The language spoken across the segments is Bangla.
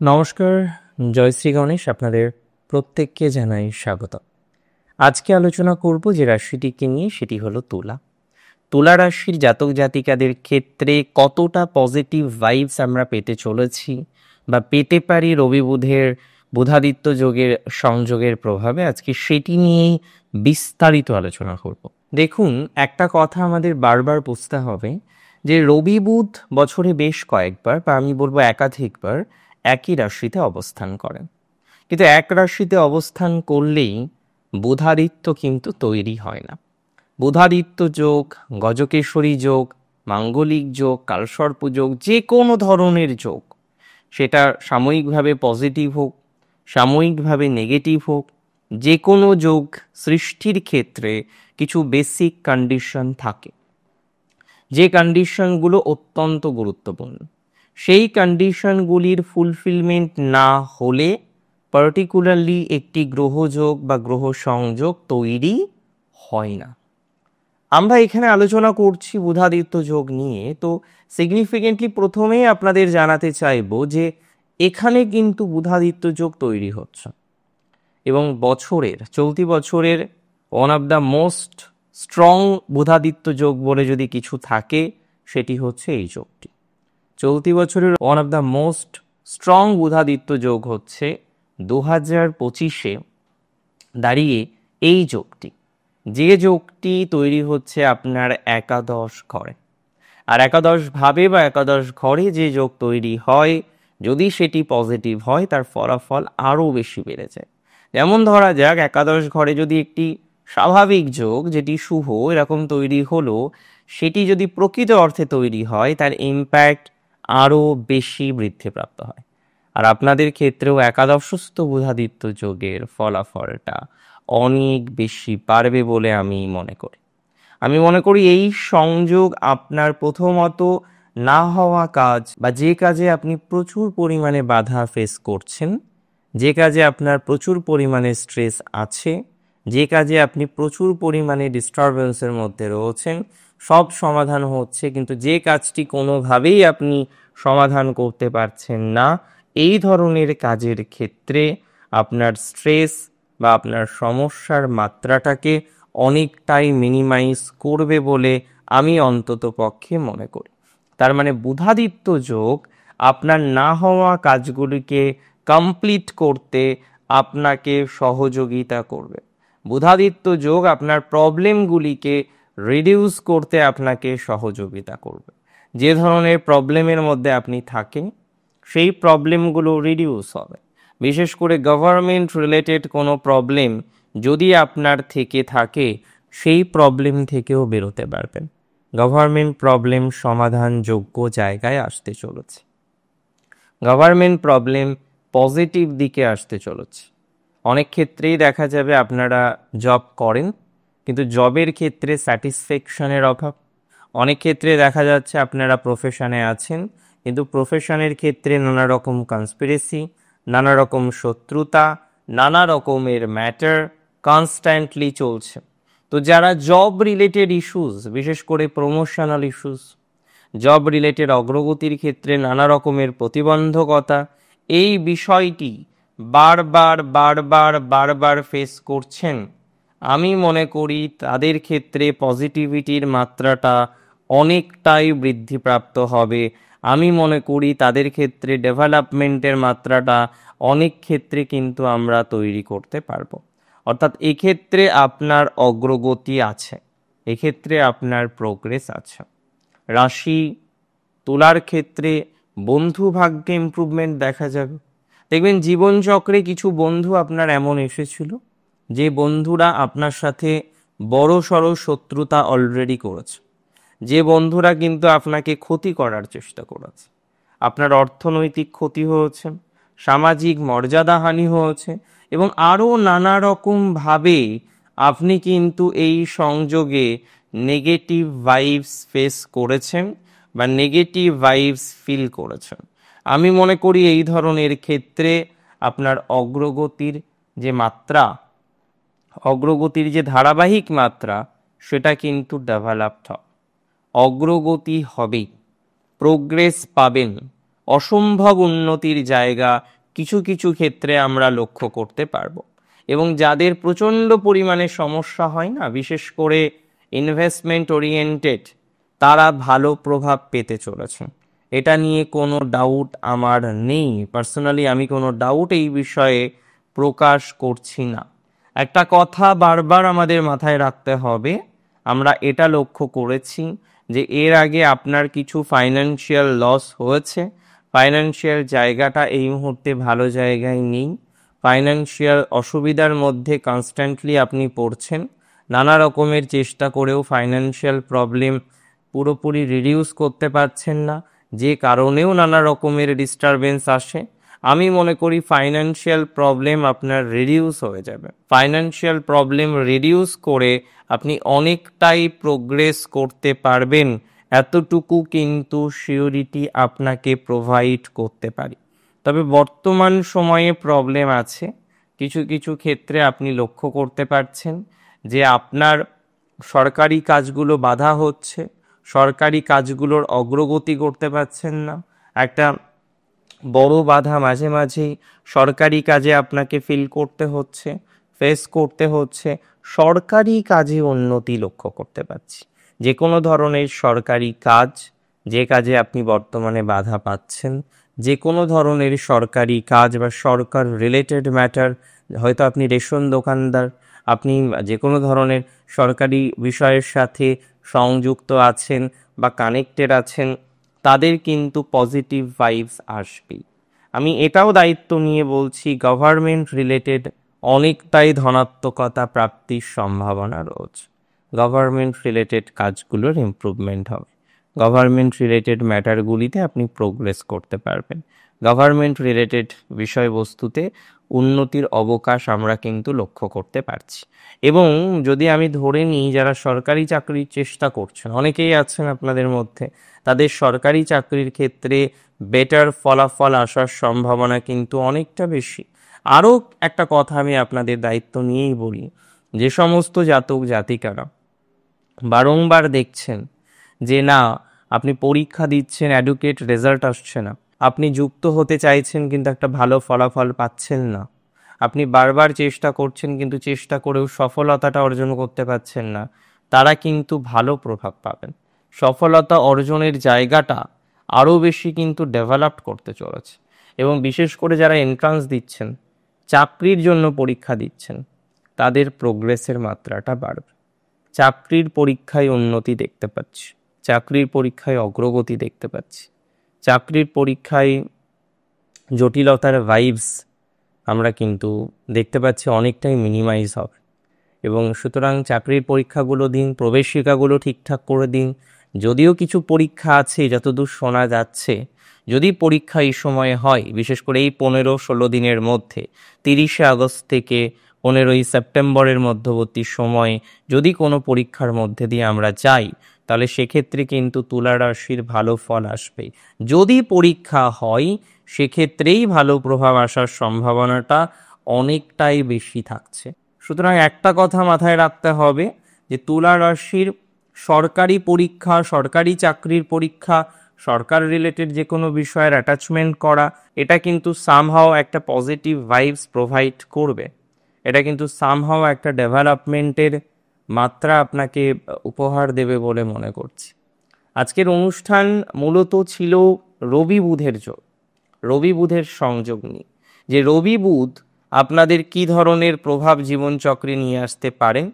নমস্কার, জয় শ্রী গণেশ। আপনাদের প্রত্যেককে জানাই স্বাগত। আজকে আলোচনা করব যে রাশিটিকে নিয়ে, সেটি হলো তুলা। তুলা রাশির জাতক জাতিকাদের ক্ষেত্রে কতটা পজিটিভ ভাইবস আমরা পেতে চলেছি বা পেতে পারি রবি বুধের বুধাদিত্য যোগের সংযোগের প্রভাবে, আজকে সেটি নিয়েই বিস্তারিত আলোচনা করব। দেখুন, একটা কথা আমাদের বারবার বুঝতে হবে যে রবি বুধ বছরে বেশ কয়েকবার, বা আমি বলবো একাধিকবার, একই রাশিতে অবস্থান করেন। কিন্তু এক রাশিতে অবস্থান করলেই বুধাদিত্য কিন্তু তৈরি হয় না। বুধাদিত্য যোগ, গজকেশরী যোগ, মাঙ্গলিক যোগ, কালসর্প যোগ, যে কোনো ধরনের যোগ, সেটা সাময়িকভাবে পজিটিভ হোক, সাময়িকভাবে নেগেটিভ হোক, যে কোনো যোগ সৃষ্টির ক্ষেত্রে কিছু বেসিক কন্ডিশন থাকে, যে কন্ডিশনগুলো অত্যন্ত গুরুত্বপূর্ণ। সেই কন্ডিশনগুলির ফুলফিলমেন্ট না হলে পার্টিকুলারলি একটি গ্রহযোগ বা গ্রহ সংযোগ তৈরি হয় না। আমরা এখানে আলোচনা করছি বুধাদিত্য যোগ নিয়ে, তো সিগনিফিকেন্টলি প্রথমেই আপনাদের জানাতে চাইব যে এখানে কিন্তু বুধাদিত্য যোগ তৈরি হচ্ছে, এবং চলতি বছরের one of the most strong Budhaditya যোগ বলে যদি কিছু থাকে, সেটি হচ্ছে এই যোগটি। চলতি বছরের one of the most strong Budhaditya যোগ হচ্ছে 2025-এ দাঁড়িয়ে এই যোগটি, যে যোগটি তৈরি হচ্ছে আপনার একাদশ ঘরে। আর একাদশ ভাবে বা একাদশ ঘরে যে যোগ তৈরি হয়, যদি সেটি পজিটিভ হয়, তার ফলাফল আরও বেশি বেড়ে যায়। যেমন ধরা যাক, একাদশ ঘরে যদি একটি স্বাভাবিক যোগ, যেটি শুভ, এরকম তৈরি হলো, সেটি যদি প্রকৃত অর্থে তৈরি হয়, তার ইম্প্যাক্ট আরও বেশি বৃদ্ধিপ্রাপ্ত হয়। আর আপনাদের ক্ষেত্রেও একাদশস্থ বুধাদিত্য যোগের ফলাফলটা অনেক বেশি পারবে বলে আমি মনে করি এই সংযোগ আপনার প্রথমত না হওয়া কাজ, বা যে কাজে আপনি প্রচুর পরিমাণে বাধা ফেস করছেন, যে কাজে আপনার প্রচুর পরিমাণে স্ট্রেস আছে, যে কাজে আপনি প্রচুর পরিমাণে ডিস্টারবেন্সের মধ্যে রয়েছেন, সব সমাধান হচ্ছে, কিন্তু যে কাজটি কোনোভাবেই আপনি সমাধান করতে পারছেন না, এই ধরনের কাজের ক্ষেত্রে আপনার স্ট্রেস বা আপনার সমস্যার মাত্রাটাকে অনেকটাই মিনিমাইজ করবে বলে আমি অন্তত পক্ষে মনে করি। তার মানে বুধাদিত্য যোগ আপনার না হওয়া কাজগুলিকে কমপ্লিট করতে আপনাকে সহযোগিতা করবে। বুধাদিত্য যোগ আপনার প্রবলেমগুলিকে রিডিউস করতে আপনাকে সহযোগিতা করবে। যে ধরনের প্রবলেমের মধ্যে আপনি থাকেন, সেই প্রবলেমগুলো রিডিউস হবে। বিশেষ করে গভর্নমেন্ট রিলেটেড কোনো প্রবলেম যদি আপনার থেকে থাকে, সেই প্রবলেম থেকেও বেরোতে পারবেন। গভর্নমেন্ট প্রবলেম সমাধানযোগ্য জায়গায় আসতে চলেছে। গভর্নমেন্ট প্রবলেম পজিটিভ দিকে আসতে চলেছে। অনেক ক্ষেত্রেই দেখা যাবে আপনারা জব করেন, কিন্তু জবের ক্ষেত্রে স্যাটিসফ্যাকশনের অভাব। অনেক ক্ষেত্রে দেখা যাচ্ছে আপনারা প্রফেশনে আছেন, কিন্তু প্রফেশনের ক্ষেত্রে নানা রকম কনস্পিরেসি, নানা রকম শত্রুতা, নানা রকমের ম্যাটার কনস্ট্যান্টলি চলছে। তো যারা জব রিলেটেড ইস্যুস, বিশেষ করে প্রমোশনাল ইস্যুস, জব রিলেটেড অগ্রগতির ক্ষেত্রে নানা রকমের প্রতিবন্ধকতা, এই বিষয়টি বারবার ফেস করছেন, আমি মনে করি তাদের ক্ষেত্রে পজিটিভিটির মাত্রাটা অনেকটাই বৃদ্ধিপ্রাপ্ত হবে। আমি মনে করি তাদের ক্ষেত্রে ডেভেলপমেন্টের মাত্রাটা অনেক ক্ষেত্রে কিন্তু আমরা তৈরি করতে পারবো। অর্থাৎ এক্ষেত্রে আপনার অগ্রগতি আছে, এক্ষেত্রে আপনার প্রোগ্রেস আছে। রাশি তুলার ক্ষেত্রে বন্ধু ভাগ্যে ইমপ্রুভমেন্ট দেখা যাবে। দেখবেন জীবনচক্রে কিছু বন্ধু আপনার এমন এসেছিল, যে বন্ধুরা আপনার সাথে বড় সড় শত্রুতা অলরেডি করেছে, যে বন্ধুরা কিন্তু আপনাকে ক্ষতি করার চেষ্টা করেছে। আপনার অর্থনৈতিক ক্ষতি হয়েছে, সামাজিক মর্যাদাহানি হয়েছে, এবং আরও নানা রকমভাবে আপনি কিন্তু এই সংযোগে নেগেটিভ ভাইবস ফেস করেছেন বা নেগেটিভ ভাইবস ফিল করেছেন। আমি মনে করি এই ধরনের ক্ষেত্রে আপনার অগ্রগতির যে মাত্রা, অগ্রগতির যে ধারাবাহিক মাত্রা, সেটা কিন্তু ডেভেলপড হবে। অগ্রগতি হবে, প্রোগ্রেস পাবেন, অসম্ভব উন্নতির জায়গা কিছু কিছু ক্ষেত্রে আমরা লক্ষ্য করতে পারবো। এবং যাদের প্রচণ্ড পরিমাণে সমস্যা হয় না, বিশেষ করে ইনভেস্টমেন্ট ওরিয়েন্টেড, তারা ভালো প্রভাব পেতে চলেছে, এটা নিয়ে কোনো ডাউট আমার নেই। পার্সোনালি আমি কোনো ডাউট এই বিষয়ে প্রকাশ করছি না। একটা কথা বারবার আমাদের মাথায় রাখতে হবে, আমরা এটা লক্ষ্য করেছি যে এর আগে আপনার কিছু ফাইন্যান্সিয়াল লস হয়েছে, ফাইন্যান্সিয়াল জায়গাটা এই মুহূর্তে ভালো জায়গায় নেই, ফাইন্যান্সিয়াল অসুবিধার মধ্যে কনস্ট্যান্টলি আপনি পড়ছেন, নানা রকমের চেষ্টা করেও ফাইন্যান্সিয়াল প্রবলেম পুরোপুরি রিডিউস করতে পারছেন না, যে কারণেও নানা রকমের ডিস্টারবেন্স আসে। আমি মনে করি ফাইন্যান্সিয়াল প্রবলেম আপনার রিডিউস হয়ে যাবে। ফাইন্যান্সিয়াল প্রবলেম রিডিউস করে আপনি অনেকটাই প্রোগ্রেস করতে পারবেন, এতটুকু কিন্তু সিওরিটি আপনাকে প্রোভাইড করতে পারি। তবে বর্তমান সময়ে প্রবলেম আছে, কিছু কিছু ক্ষেত্রে আপনি লক্ষ্য করতে পারছেন যে আপনার সরকারি কাজগুলো বাধা হচ্ছে, সরকারি কাজগুলোর অগ্রগতি করতে পারছেন না। একটা বড় বাধা মাঝে মাঝেই সরকারি কাজে আপনাকে ফেস করতে হচ্ছে। সরকারি কাজে উন্নতি লক্ষ্য করতে পারছি। যে কোনো ধরনের সরকারি কাজ, যে কাজে আপনি বর্তমানে বাধা পাচ্ছেন, যে কোনো ধরনের সরকারি কাজ বা সরকার রিলেটেড ম্যাটার, হয়তো আপনি রেশন দোকানদার, আপনি যে কোনো ধরনের সরকারি বিষয়ের সাথে সংযুক্ত আছেন বা কানেক্টেড আছেন, তাদের কিন্তু পজিটিভ ভাইবস আসবেই। আমি এটাও দায়িত্ব নিয়ে বলছি, গভর্নমেন্ট রিলেটেড অনেকটাই ধনাত্মকতা প্রাপ্তির সম্ভাবনা রয়েছে। গভর্নমেন্ট রিলেটেড কাজগুলোর ইমপ্রুভমেন্ট হবে, গভর্নমেন্ট রিলেটেড ম্যাটারগুলিতে আপনি প্রোগ্রেস করতে পারবেন, গভর্নমেন্ট রিলেটেড বিষয়বস্তুতে উন্নতির অবকাশ আমরা কিন্তু লক্ষ্য করতে পারছি। এবং যদি আমি ধরে নিই যারা সরকারি চাকরির চেষ্টা করছেন, অনেকেই আছেন আপনাদের মধ্যে, তাদের সরকারি চাকরির ক্ষেত্রে বেটার ফলাফল আসার সম্ভাবনা কিন্তু অনেকটা বেশি। আরও একটা কথা আমি আপনাদের দায়িত্ব নিয়েই বলি, যে সমস্ত জাতক জাতিকারা বারংবার দেখছেন যে না আপনি পরীক্ষা দিচ্ছেন, অ্যাডুকেট রেজাল্ট আসছে না, আপনি যুক্ত হতে চাইছেন কিন্তু একটা ভালো ফলাফল পাচ্ছেন না, আপনি বারবার চেষ্টা করছেন কিন্তু চেষ্টা করেও সফলতাটা অর্জন করতে পারছেন না, তারা কিন্তু ভালো প্রভাব পাবেন। সফলতা অর্জনের জায়গাটা আরও বেশি কিন্তু ডেভেলপ করতে চলেছে। এবং বিশেষ করে যারা এন্ট্রান্স দিচ্ছেন, চাকরির জন্য পরীক্ষা দিচ্ছেন, তাদের প্রোগ্রেসের মাত্রাটা বাড়বে। চাকরির পরীক্ষায় উন্নতি দেখতে পাচ্ছি, চাকরির পরীক্ষায় অগ্রগতি দেখতে পাচ্ছি, চাকরির পরীক্ষায় জটিলতার ভাইবস আমরা কিন্তু দেখতে পাচ্ছি অনেকটাই মিনিমাইজ হবে। এবং সুতরাং চাকরির পরীক্ষাগুলো দিন, প্রবেশিকাগুলো ঠিকঠাক করে দিন। যদিও কিছু পরীক্ষা আছে, যতদূর শোনা যাচ্ছে, যদি পরীক্ষা এই সময়ে হয়, বিশেষ করে এই 15-16 দিনের মধ্যে, 30শে আগস্ট থেকে 15ই সেপ্টেম্বরের মধ্যবর্তী সময়ে যদি কোনো পরীক্ষার মধ্যে দিয়ে আমরা যাই, তাহলে সেক্ষেত্রে কিন্তু তুলা রাশির ভালো ফল আসবে। যদি পরীক্ষা হয়, সেক্ষেত্রেই ভালো প্রভাব আসার সম্ভাবনাটা অনেকটাই বেশি থাকছে। সুতরাং একটা কথা মাথায় রাখতে হবে যে তুলা রাশির সরকারি পরীক্ষা, সরকারি চাকরির পরীক্ষা, সরকার রিলেটেড যে কোনো বিষয়ের অ্যাটাচমেন্ট করা, এটা কিন্তু সামহাও একটা পজিটিভ ভাইবস প্রোভাইড করবে, এটা কিন্তু সামহাও একটা ডেভেলপমেন্টের মাত্রা আপনাকে উপহার দেবে বলে মনে করছি। আজকের অনুষ্ঠান মূলত ছিল রবি বুধের সংযোগ নিয়ে, যে রবি বুধ আপনাদের কি ধরনের প্রভাব জীবনচক্রে নিয়ে আসতে পারেন,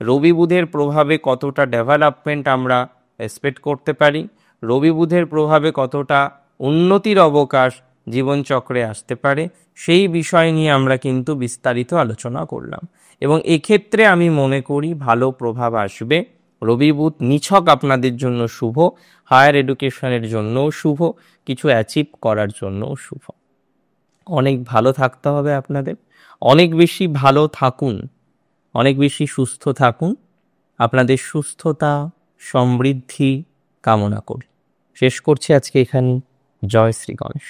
রবি বুধের প্রভাবে কতটা ডেভেলপমেন্ট আমরা এক্সপেক্ট করতে পারি, রবি বুধের প্রভাবে কতটা উন্নতির অবকাশ জীবনচক্রে আসতে পারে, সেই বিষয় নিয়ে আমরা কিন্তু বিস্তারিত আলোচনা করলাম। এবং এক্ষেত্রে আমি মনে করি ভালো প্রভাব আসবে। রবি বুধ নিছক আপনাদের জন্য শুভ, হায়ার এডুকেশনের জন্যও শুভ, কিছু অ্যাচিভ করার জন্যও শুভ। অনেক ভালো থাকতে হবে আপনাদের, অনেক বেশি ভালো থাকুন, অনেক বেশি সুস্থ থাকুন। আপনাদের সুস্থতা সমৃদ্ধি কামনা করি। শেষ করছি আজকে এখানে। জয় শ্রী গণেশ।